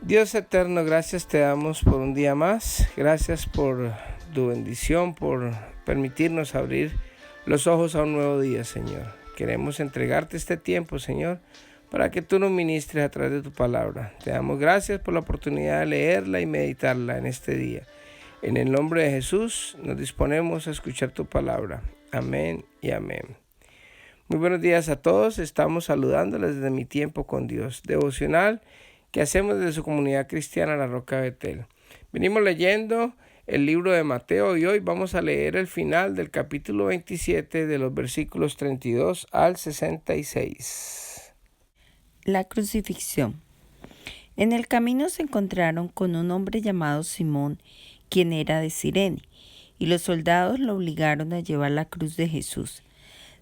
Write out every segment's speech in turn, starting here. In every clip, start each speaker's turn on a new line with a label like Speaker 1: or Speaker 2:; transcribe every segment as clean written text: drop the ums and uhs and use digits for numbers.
Speaker 1: Dios eterno, gracias te damos por un día más. Gracias por tu bendición, por permitirnos abrir los ojos a un nuevo día, Señor. Queremos entregarte este tiempo, Señor, para que tú nos ministres a través de tu palabra. Te damos gracias por la oportunidad de leerla y meditarla en este día. En el nombre de Jesús nos disponemos a escuchar tu palabra. Amén y amén. Muy buenos días a todos. Estamos saludándoles desde Mi Tiempo con Dios, devocional que hacemos desde su comunidad cristiana La Roca de Betel. Venimos leyendo el libro de Mateo y hoy vamos a leer el final del capítulo 27 de los versículos 32 al 66.
Speaker 2: La crucifixión. En el camino se encontraron con un hombre llamado Simón, quien era de Cirene, y los soldados lo obligaron a llevar la cruz de Jesús.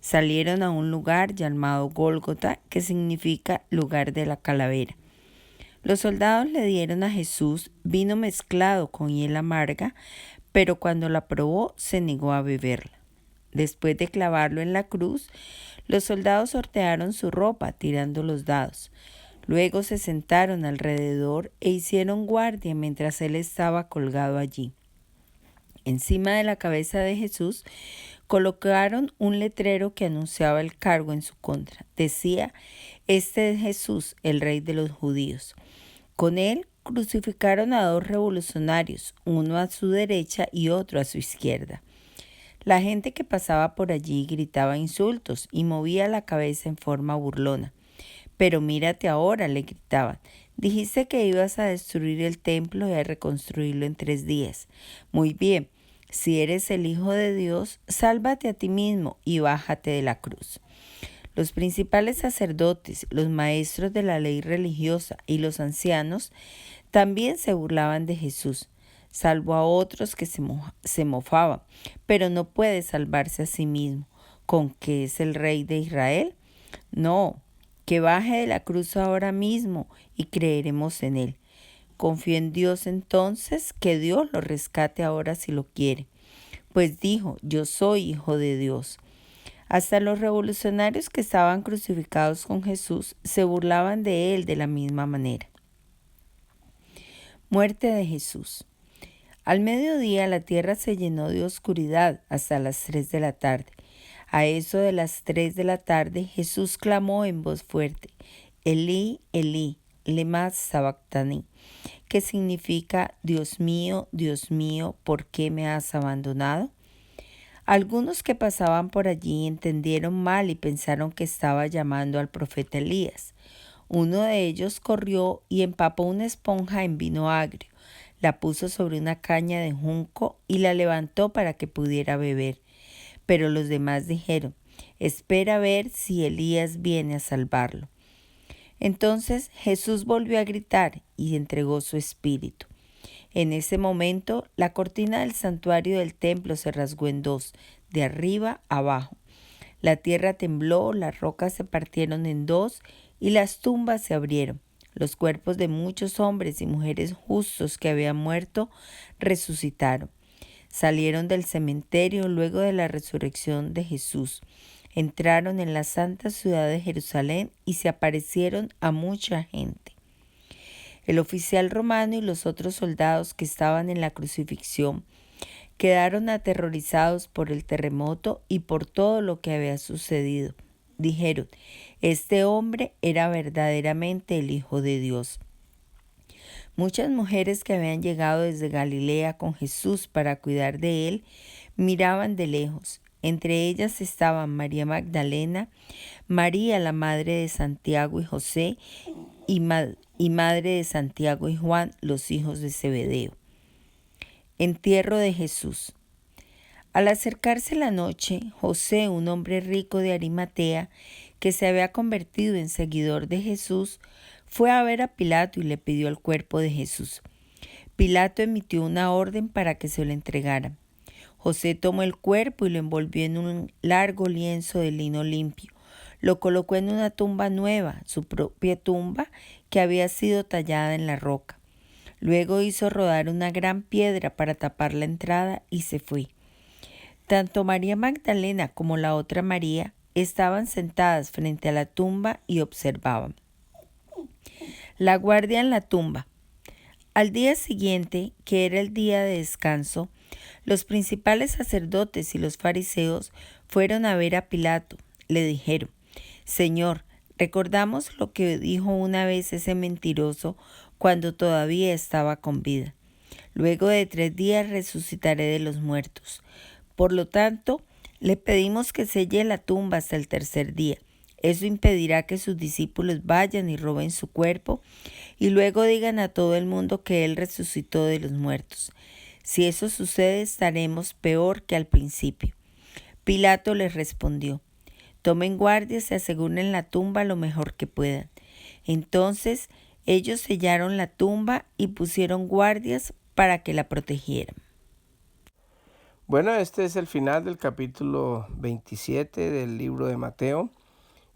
Speaker 2: Salieron a un lugar llamado Gólgota, que significa lugar de la calavera. Los soldados le dieron a Jesús vino mezclado con hiel amarga, pero cuando la probó se negó a beberla. Después de clavarlo en la cruz, los soldados sortearon su ropa tirando los dados. Luego se sentaron alrededor e hicieron guardia mientras él estaba colgado allí. Encima de la cabeza de Jesús colocaron un letrero que anunciaba el cargo en su contra. Decía: "Este es Jesús, el Rey de los Judíos". Con él crucificaron a dos revolucionarios, uno a su derecha y otro a su izquierda. La gente que pasaba por allí gritaba insultos y movía la cabeza en forma burlona. «Pero mírate ahora», le gritaban. «Dijiste que ibas a destruir el templo y a reconstruirlo en 3 días. Muy bien, si eres el Hijo de Dios, sálvate a ti mismo y bájate de la cruz». Los principales sacerdotes, los maestros de la ley religiosa y los ancianos también se burlaban de Jesús, salvo a otros que se mofaban, pero no puede salvarse a sí mismo. ¿Con que es el Rey de Israel? No, que baje de la cruz ahora mismo y creeremos en él. Confío en Dios entonces, que Dios lo rescate ahora si lo quiere. Pues dijo: «Yo soy hijo de Dios». Hasta los revolucionarios que estaban crucificados con Jesús se burlaban de él de la misma manera. Muerte de Jesús. Al mediodía la tierra se llenó de oscuridad hasta las 3 de la tarde. A eso de las 3 de la tarde Jesús clamó en voz fuerte: «Elí, Elí, lema sabactani», que significa: Dios mío, ¿por qué me has abandonado? Algunos que pasaban por allí entendieron mal y pensaron que estaba llamando al profeta Elías. Uno de ellos corrió y empapó una esponja en vino agrio, la puso sobre una caña de junco y la levantó para que pudiera beber. Pero los demás dijeron: «Espera a ver si Elías viene a salvarlo». Entonces Jesús volvió a gritar y entregó su espíritu. En ese momento, la cortina del santuario del templo se rasgó en dos, de arriba a abajo. La tierra tembló, las rocas se partieron en dos y las tumbas se abrieron. Los cuerpos de muchos hombres y mujeres justos que habían muerto resucitaron. Salieron del cementerio luego de la resurrección de Jesús. Entraron en la santa ciudad de Jerusalén y se aparecieron a mucha gente. El oficial romano y los otros soldados que estaban en la crucifixión quedaron aterrorizados por el terremoto y por todo lo que había sucedido. Dijeron: «Este hombre era verdaderamente el Hijo de Dios». Muchas mujeres que habían llegado desde Galilea con Jesús para cuidar de él miraban de lejos. Entre ellas estaban María Magdalena, María la madre de Santiago y José y madre de Santiago y Juan, los hijos de Zebedeo. Entierro de Jesús. Al acercarse la noche, José, un hombre rico de Arimatea, que se había convertido en seguidor de Jesús, fue a ver a Pilato y le pidió el cuerpo de Jesús. Pilato emitió una orden para que se lo entregaran. José tomó el cuerpo y lo envolvió en un largo lienzo de lino limpio. Lo colocó en una tumba nueva, su propia tumba, que había sido tallada en la roca. Luego hizo rodar una gran piedra para tapar la entrada y se fue. Tanto María Magdalena como la otra María estaban sentadas frente a la tumba y observaban. La guardia en la tumba. Al día siguiente, que era el día de descanso, los principales sacerdotes y los fariseos fueron a ver a Pilato. Le dijeron: Señor, recordamos lo que dijo una vez ese mentiroso cuando todavía estaba con vida. Luego de 3 días resucitaré de los muertos. Por lo tanto, le pedimos que selle la tumba hasta el 3er día. Eso impedirá que sus discípulos vayan y roben su cuerpo y luego digan a todo el mundo que Él resucitó de los muertos. Si eso sucede, estaremos peor que al principio. Pilato les respondió: Tomen guardias y aseguren la tumba lo mejor que puedan. Entonces ellos sellaron la tumba y pusieron guardias para que la protegieran.
Speaker 1: Bueno, este es el final del capítulo 27 del libro de Mateo.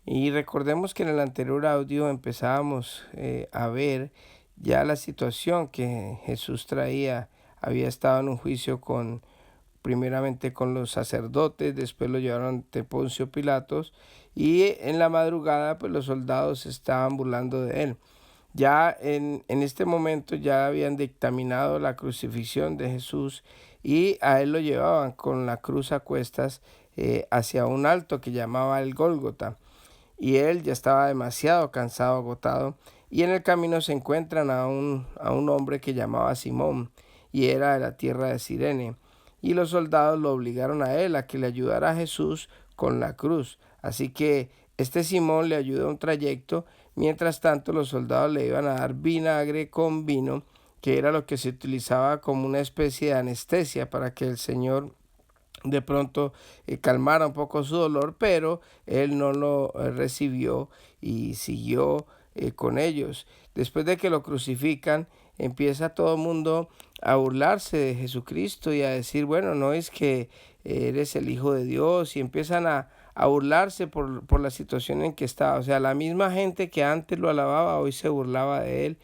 Speaker 1: Y recordemos que en el anterior audio empezábamos a ver ya la situación que Jesús traía. Había estado en un juicio primeramente con los sacerdotes, después lo llevaron ante Poncio Pilatos y en la madrugada pues los soldados se estaban burlando de él. Ya en este momento ya habían dictaminado la crucifixión de Jesús y a él lo llevaban con la cruz a cuestas hacia un alto que llamaba el Gólgota. Y él ya estaba demasiado cansado, agotado, y en el camino se encuentran a un hombre que llamaba Simón, y era de la tierra de Cirene, y los soldados lo obligaron a él a que le ayudara a Jesús con la cruz. Así que este Simón le ayudó un trayecto, mientras tanto los soldados le iban a dar vinagre con vino, que era lo que se utilizaba como una especie de anestesia para que el Señor de pronto calmara un poco su dolor, pero él no lo recibió y siguió con ellos. Después de que lo crucifican, empieza todo el mundo a burlarse de Jesucristo y a decir, bueno, no es que eres el Hijo de Dios, y empiezan a burlarse por la situación en que estaba. O sea, la misma gente que antes lo alababa, hoy se burlaba de él,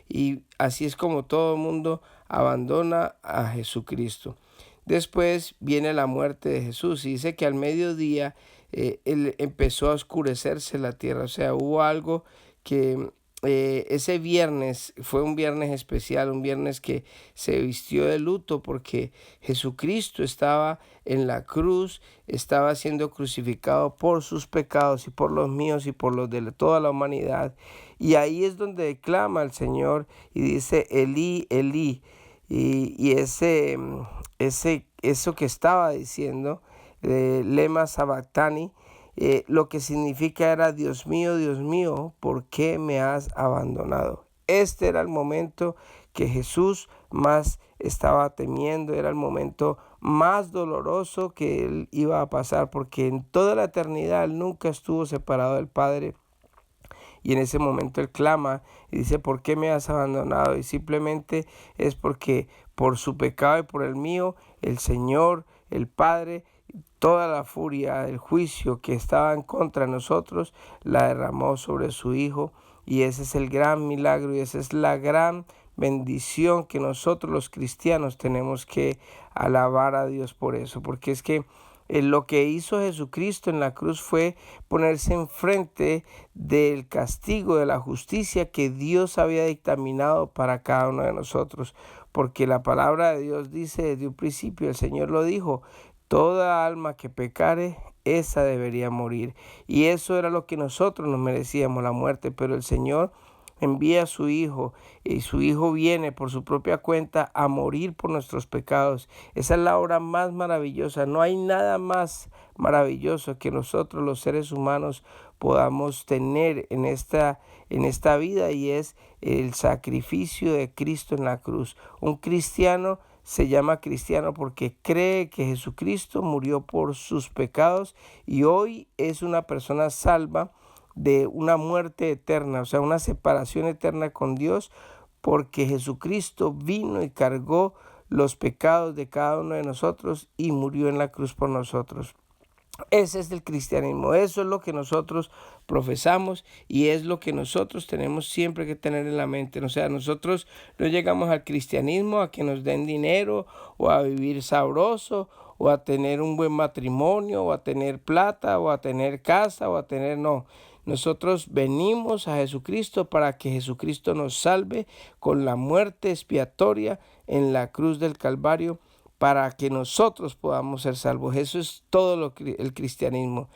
Speaker 1: y así es como todo el mundo abandona a Jesucristo. Después viene la muerte de Jesús y dice que al mediodía él empezó a oscurecerse la tierra. O sea, hubo algo que ese viernes fue un viernes especial, un viernes que se vistió de luto porque Jesucristo estaba en la cruz, estaba siendo crucificado por sus pecados y por los míos y por los de toda la humanidad. Y ahí es donde clama al Señor y dice, Elí, Elí. Y eso que estaba diciendo, lema sabactani, lo que significa era, Dios mío, ¿por qué me has abandonado? Este era el momento que Jesús más estaba temiendo, era el momento más doloroso que él iba a pasar, porque en toda la eternidad él nunca estuvo separado del Padre. Y en ese momento él clama y dice, ¿por qué me has abandonado? Y simplemente es porque por su pecado y por el mío, el Señor, el Padre, toda la furia del juicio que estaba en contra de nosotros, la derramó sobre su Hijo. Y ese es el gran milagro y esa es la gran bendición que nosotros los cristianos tenemos que alabar a Dios por eso. Porque es que lo que hizo Jesucristo en la cruz fue ponerse enfrente del castigo, de la justicia que Dios había dictaminado para cada uno de nosotros. Porque la palabra de Dios dice desde un principio, el Señor lo dijo, toda alma que pecare, esa debería morir. Y eso era lo que nosotros nos merecíamos, la muerte. Pero el Señor envía a su Hijo y su Hijo viene por su propia cuenta a morir por nuestros pecados. Esa es la obra más maravillosa. No hay nada más maravilloso que nosotros los seres humanos podamos tener en esta vida, y es el sacrificio de Cristo en la cruz. Un cristiano se llama cristiano porque cree que Jesucristo murió por sus pecados y hoy es una persona salva de una muerte eterna, o sea, una separación eterna con Dios, porque Jesucristo vino y cargó los pecados de cada uno de nosotros y murió en la cruz por nosotros. Ese es el cristianismo, eso es lo que nosotros profesamos y es lo que nosotros tenemos siempre que tener en la mente. O sea, nosotros no llegamos al cristianismo a que nos den dinero o a vivir sabroso o a tener un buen matrimonio o a tener plata o a tener casa o a tener, no. Nosotros venimos a Jesucristo para que Jesucristo nos salve con la muerte expiatoria en la cruz del Calvario, para que nosotros podamos ser salvos. Eso es todo el cristianismo.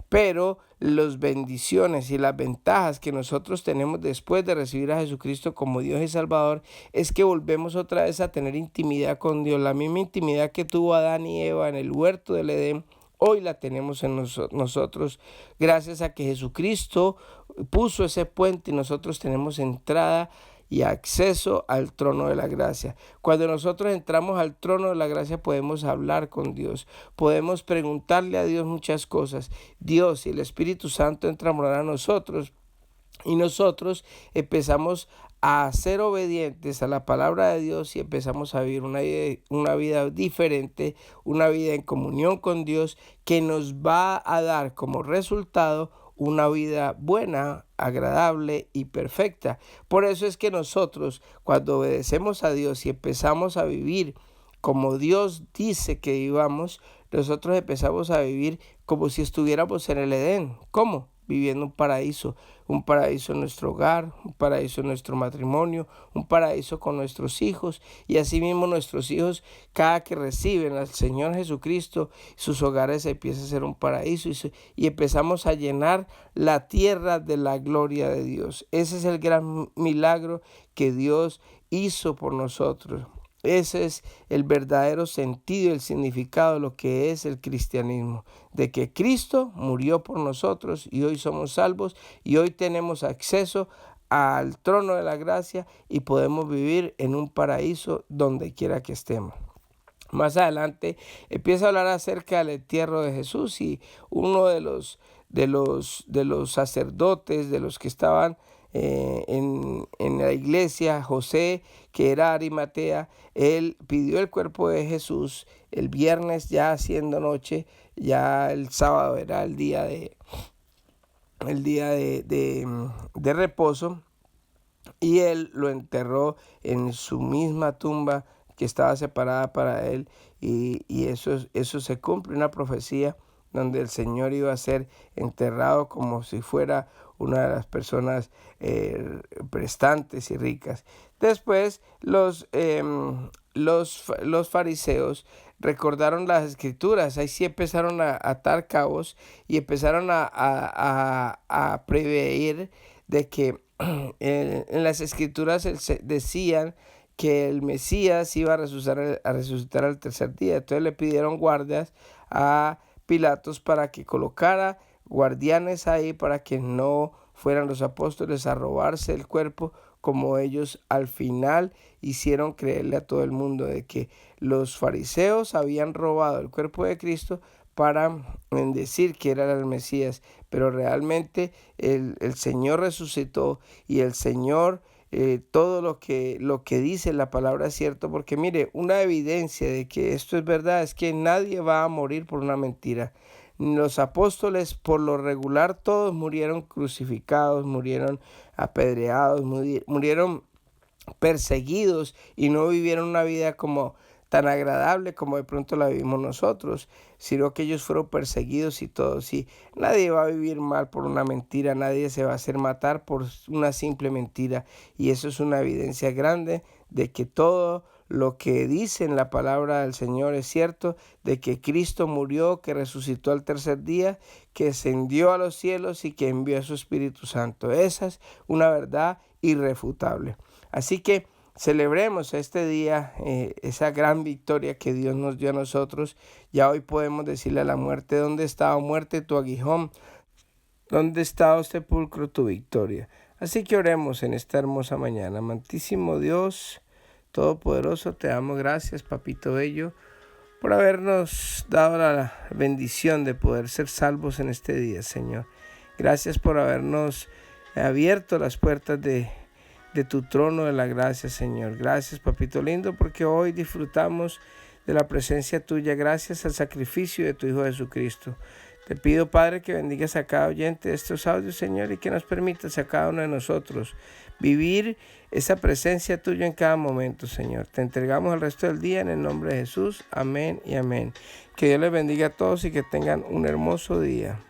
Speaker 1: Pero las bendiciones y las ventajas que nosotros tenemos después de recibir a Jesucristo como Dios y Salvador es que volvemos otra vez a tener intimidad con Dios. La misma intimidad que tuvo Adán y Eva en el huerto del Edén, hoy la tenemos en nosotros gracias a que Jesucristo puso ese puente y nosotros tenemos entrada y acceso al trono de la gracia. Cuando nosotros entramos al trono de la gracia podemos hablar con Dios, podemos preguntarle a Dios muchas cosas. Dios y el Espíritu Santo entran a morar a nosotros y nosotros empezamos a ser obedientes a la palabra de Dios y empezamos a vivir una vida diferente, una vida en comunión con Dios que nos va a dar como resultado una vida buena, agradable y perfecta. Por eso es que nosotros, cuando obedecemos a Dios y empezamos a vivir como Dios dice que vivamos, nosotros empezamos a vivir como si estuviéramos en el Edén. ¿Cómo? Viviendo un paraíso en nuestro hogar, un paraíso en nuestro matrimonio, un paraíso con nuestros hijos, y asimismo nuestros hijos, cada que reciben al Señor Jesucristo, sus hogares empiezan a ser un paraíso y empezamos a llenar la tierra de la gloria de Dios. Ese es el gran milagro que Dios hizo por nosotros. Ese es el verdadero sentido y el significado de lo que es el cristianismo, de que Cristo murió por nosotros y hoy somos salvos y hoy tenemos acceso al trono de la gracia y podemos vivir en un paraíso donde quiera que estemos. Más adelante empieza a hablar acerca del entierro de Jesús y uno de los sacerdotes, de los que estaban en la iglesia, José, que era Arimatea, él pidió el cuerpo de Jesús el viernes ya siendo noche, ya el sábado era el día de reposo, y él lo enterró en su misma tumba que estaba separada para él, y eso se cumple, una profecía donde el Señor iba a ser enterrado como si fuera una de las personas prestantes y ricas. Después los fariseos recordaron las escrituras, ahí sí empezaron a atar cabos y empezaron a prever de que en las escrituras decían que el Mesías iba a resucitar al tercer día. Entonces le pidieron guardias a Pilatos para que colocara guardianes ahí para que no fueran los apóstoles a robarse el cuerpo, como ellos al final hicieron creerle a todo el mundo de que los fariseos habían robado el cuerpo de Cristo para decir que era el Mesías, pero realmente el Señor resucitó y el Señor todo lo que dice la palabra es cierto, porque mire, una evidencia de que esto es verdad es que nadie va a morir por una mentira. Los apóstoles por lo regular todos murieron crucificados, murieron apedreados, murieron perseguidos y no vivieron una vida como tan agradable como de pronto la vivimos nosotros, sino que ellos fueron perseguidos y todos. Y nadie va a vivir mal por una mentira, nadie se va a hacer matar por una simple mentira. Y eso es una evidencia grande de que todo lo que dice en la palabra del Señor es cierto, de que Cristo murió, que resucitó al tercer día, que ascendió a los cielos y que envió a su Espíritu Santo. Esa es una verdad irrefutable. Así que celebremos este día, esa gran victoria que Dios nos dio a nosotros. Ya hoy podemos decirle a la muerte: ¿dónde está, oh muerte, tu aguijón? ¿Dónde está, oh sepulcro, tu victoria? Así que oremos en esta hermosa mañana. Amantísimo Dios Todopoderoso, te damos gracias, Papito Bello, por habernos dado la bendición de poder ser salvos en este día, Señor. Gracias por habernos abierto las puertas de tu trono de la gracia, Señor. Gracias, Papito lindo, porque hoy disfrutamos de la presencia tuya, gracias al sacrificio de tu Hijo Jesucristo. Te pido, Padre, que bendigas a cada oyente de estos audios, Señor, y que nos permitas a cada uno de nosotros vivir esa presencia tuya en cada momento, Señor. Te entregamos el resto del día en el nombre de Jesús. Amén y amén. Que Dios les bendiga a todos y que tengan un hermoso día.